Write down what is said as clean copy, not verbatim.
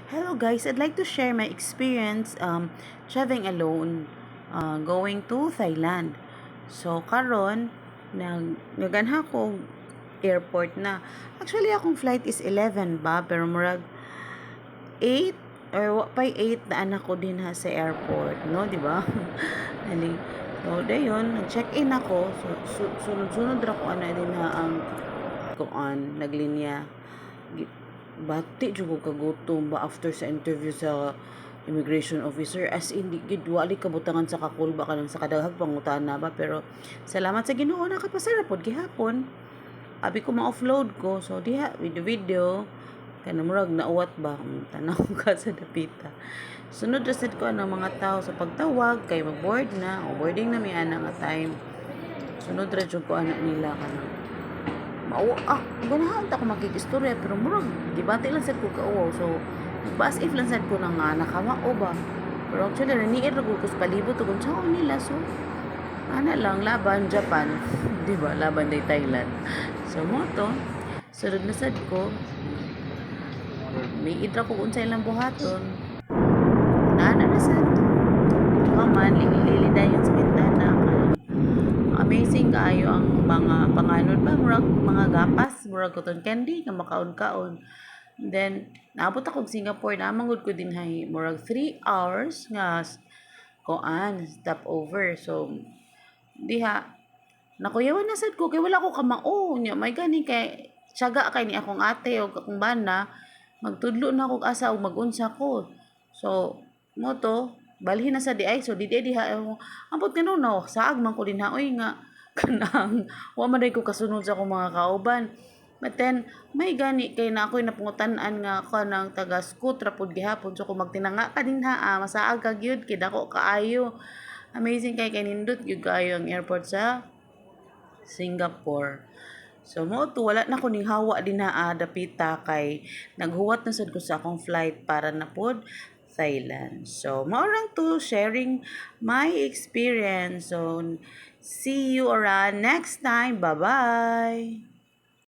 Hello guys, I'd like to share my experience traveling alone going to Thailand. So karon naganha ko airport na. Actually akong flight is 11 ba pero murag 8 or wa pay 8 na anak ko din ha sa airport, no, di ba? Ani. So dayon, nag-check-in ako. Sunod-sunod ra ko ana din ha ang kuan naglinya bati jud ko kagutom ba after sa interview sa immigration officer as in di gid wali kabutangan sa kakulba ka lang sa kadaghag pangutana ba pero salamat sa Ginoo nakapasara pod gihapon abi ko ma-offload ko so diha video kana murag nauwat ba tanaw ka sa dapita sunod ra sad ko ang mga tao sa pagtawag kay mag-board na o boarding na may ana nga time sunod ra jud ko anak nila kana ganahan ta ko magkikistorya pero murag debate lang sad ko kauwaw so nagbaas if lang sad ko na nga nakamao ba pero actually naniir ra ko sa palibot ug unsa nila so ana lang laban Japan di ba laban day Thailand so mo to sunod na sad ko may idra ko unsa ilang buhaton nana na sad man lili dayon sa bintana amazing kayo ang mga panganon ba murag mga gapas murag cotton candy nga makaon-kaon then naabot ako sa Singapore na mangud ko din hay murag 3 hours nga koan stop over so diha nakuyawan na sad ko kay wala ko kamao nya may gani kay tiyaga kay ni akong ate o akong bana magtudlo na ako asa og magunsa ko so mo to balhin na sa di ay so di diha ambot nga no saag man ko din oy nga kanang wa man ko kasunod sa akong mga kauban but then may gani kay na ako'y napungutan-an nga kanang taga scoot ra pud gihapon so kung magtinanga ka din ha masaag ka gyud kay dako kaayo amazing kay nindot gyud kaayo ang airport sa Singapore. So mo to wala na ko ning hawa din na dapita kay naghuwat na sad ko sa akong flight para na pod Thailand. So mao lang to sharing my experience. So see you around next time. Bye-bye.